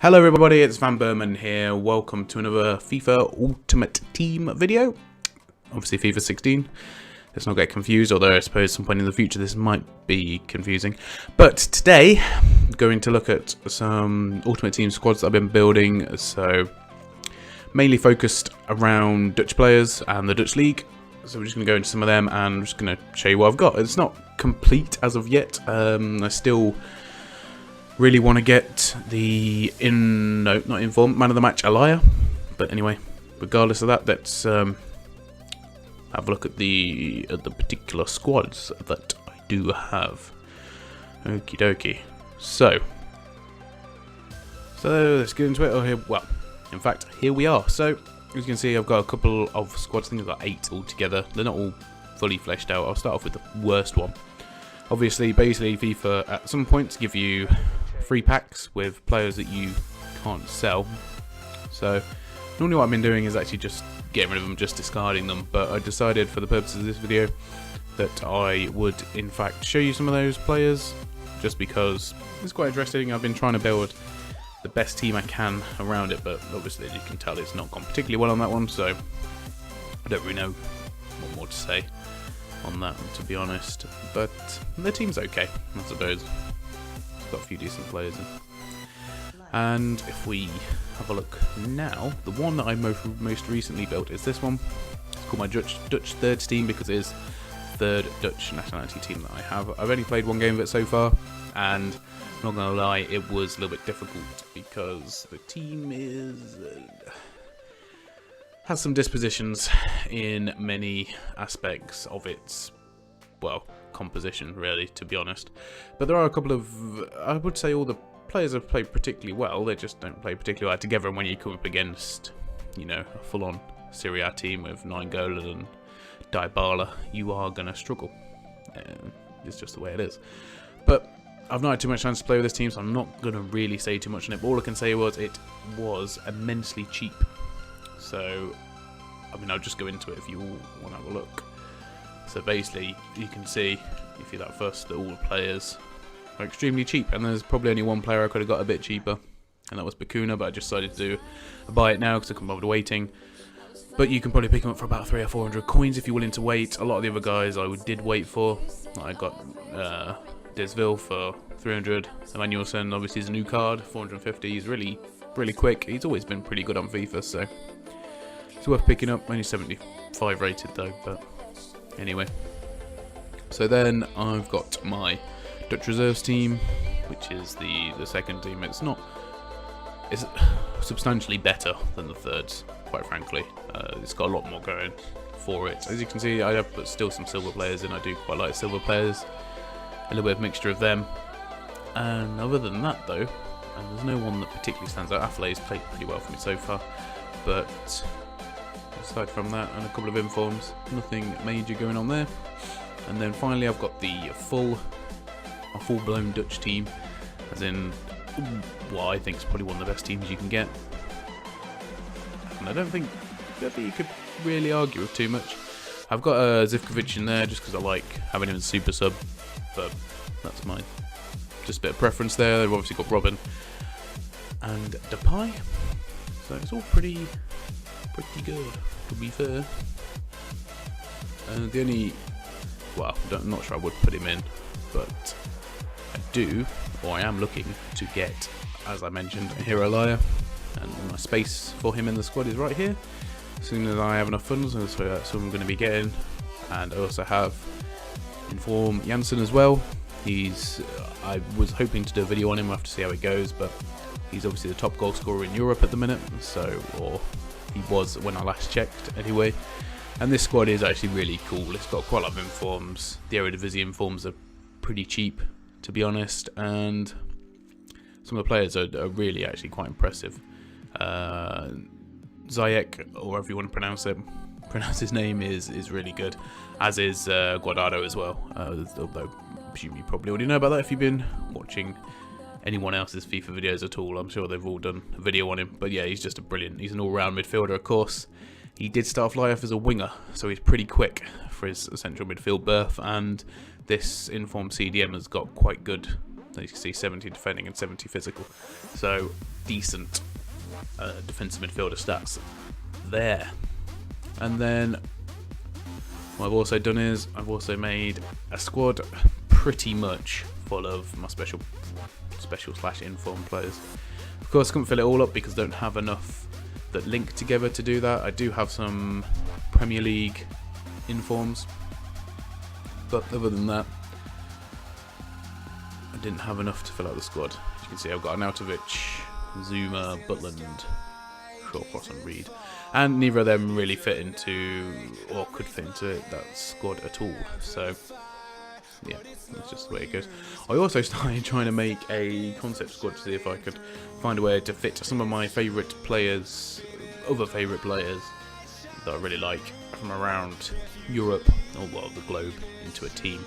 Hello everybody, it's vanburman here. Welcome to another FIFA Ultimate Team video. Obviously FIFA 16. Let's not get confused, although I suppose at some point in the future this might be confusing. But today, I'm going to look at some Ultimate Team squads that I've been building. So, mainly focused around Dutch players and the Dutch League. So we're just going to go into some of them and I'm just going to show you what I've got. It's not complete as of yet. I still really want to get the man of the match Alaya, but anyway, regardless of that, let's have a look at the particular squads that I do have. Okie dokie. So let's get into it. In fact, here we are. So as you can see, I've got a couple of squads. I think I've got 8 altogether. They're not all fully fleshed out. I'll start off with the worst one. Obviously, basically, FIFA at some points give you free packs with players that you can't sell. So normally what I've been doing is actually just getting rid of them, just discarding them, but I decided for the purposes of this video that I would in fact show you some of those players, just because it's quite interesting. I've been trying to build the best team I can around it, but obviously as you can tell it's not gone particularly well on that one, so I don't really know what more to say on that, to be honest. But the team's okay, I suppose. Got a few decent players in. And if we have a look now, the one that I most recently built is this one. It's called my Dutch third team because it is third Dutch nationality team that I have. I've only played one game of it so far, and I'm not gonna lie, it was a little bit difficult because the team has some dispositions in many aspects of its, well, composition, really, to be honest. But there are a couple of, I would say all the players have played particularly well, they just don't play particularly well together, and when you come up against, you know, a full-on Serie A team with Nainggolan and Dybala, you are going to struggle. It's just the way it is. But I've not had too much chance to play with this team, so I'm not going to really say too much on it, but all I can say was it was immensely cheap. So, I mean, I'll just go into it if you all want to have a look. So basically, you can see, if you're that fussed, that all the players are extremely cheap, and there's probably only one player I could have got a bit cheaper, and that was Bakuna, but I just decided to buy it now because I couldn't bother waiting. But you can probably pick them up for about 300 or 400 coins if you're willing to wait. A lot of the other guys I did wait for. I got Desville for 300, Emmanuelson obviously is a new card, 450, he's really quick. He's always been pretty good on FIFA, so it's worth picking up. Only 75 rated though, but anyway, so then I've got my Dutch reserves team, which is the second team. It's substantially better than the thirds, quite frankly. It's got a lot more going for it. As you can see, I have put still some silver players in. I do quite like silver players, a little bit of mixture of them. And other than that though, and there's no one that particularly stands out. Afflay's played pretty well for me so far, but aside from that and a couple of informs, nothing major going on there. And then finally I've got the full-blown Dutch team, as in what I think is probably one of the best teams you can get. And I don't think you could really argue with too much. I've got Zivkovic in there just because I like having him as super sub, but that's mine. Just a bit of preference there. They've obviously got Robin and Depay, so it's all pretty good, to be fair. The only, well, I'm not sure I would put him in, but I am looking to get, as I mentioned, a Hero Alaya, and my space for him in the squad is right here. As soon as I have enough funds, so that's what I'm going to be getting. And I also have Inform Janssen as well. I was hoping to do a video on him, we'll have to see how it goes, but he's obviously the top goal scorer in Europe at the minute, or he was when I last checked anyway. And this squad is actually really cool. It's got quite a lot of informs. The Eredivisie informs are pretty cheap, to be honest, and some of the players are really actually quite impressive. Ziyech, or however you want to pronounce his name, is really good, as is Guardado as well, although I presume you probably already know about that if you've been watching anyone else's FIFA videos at all. I'm sure they've all done a video on him, but yeah, he's just he's an all-round midfielder. Of course, he did start off as a winger, so he's pretty quick for his central midfield berth, and this informed CDM has got quite good, as you can see, 70 defending and 70 physical, so decent defensive midfielder stats there. And then what I've also done is I've also made a squad pretty much full of my special / inform players. Of course, I couldn't fill it all up because I don't have enough that link together to do that. I do have some Premier League informs, but other than that, I didn't have enough to fill out the squad. As you can see, I've got Arnautovic, Zuma, Butland, Shawcross and Reed, and neither of them really fit into, or could fit into that squad at all. So yeah, that's just the way it goes. I also started trying to make a concept squad to see if I could find a way to fit some of my favourite players, other favourite players that I really like from around Europe, or well, the globe, into a team.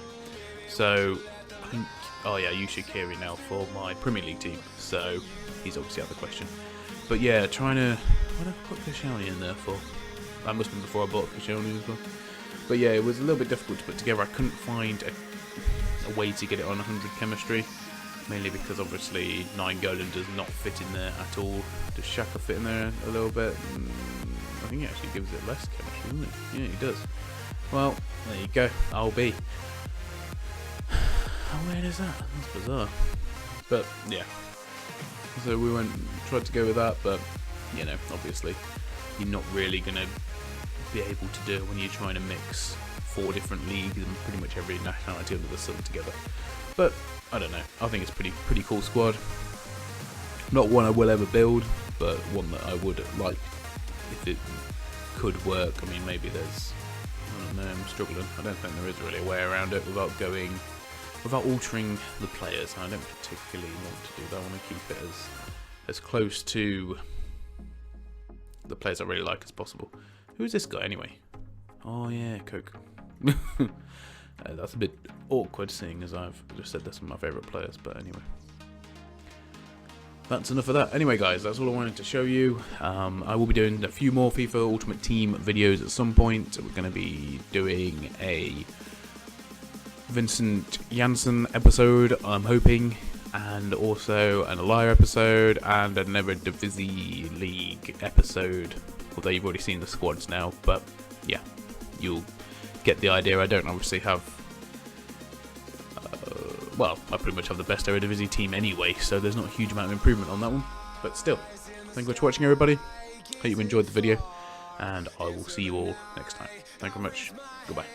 So I think, oh yeah, Yusha Kiri now for my Premier League team, so he's obviously out of the question. But yeah, trying to, what did I put Koscielny in there for? That must have been before I bought Koscielny as well. But yeah, it was a little bit difficult to put together. I couldn't find a way to get it on 100 chemistry, mainly because obviously 9 Golan does not fit in there at all. Does Xhaka fit in there a little bit? I think he actually gives it less chemistry, doesn't it? Yeah, he does. Well, there you go. I'll be. How weird is that? That's bizarre. But yeah. So we tried to go with that, but you know, obviously you're not really gonna be able to do it when you're trying to mix 4 different leagues and pretty much every nationality under the sun together. But I don't know. I think it's pretty cool squad. Not one I will ever build, but one that I would like if it could work. I mean, maybe there's, I don't know, I'm struggling. I don't think there is really a way around it without altering the players. I don't particularly want to do that. I want to keep it as close to the players I really like as possible. Who is this guy anyway? Oh yeah, Coke. That's a bit awkward, seeing as I've just said that's one of my favourite players, but anyway. That's enough of that. Anyway guys, that's all I wanted to show you. I will be doing a few more FIFA Ultimate Team videos at some point. We're going to be doing a Vincent Janssen episode, I'm hoping, and also an Alaya episode, and another Divisi League episode, although you've already seen the squads now, but yeah, you'll get the idea. I don't obviously have, well, I pretty much have the best Eredivisie team anyway, so there's not a huge amount of improvement on that one, but still, thank you for watching everybody. Hope you've enjoyed the video, and I will see you all next time. Thank you very much. Goodbye.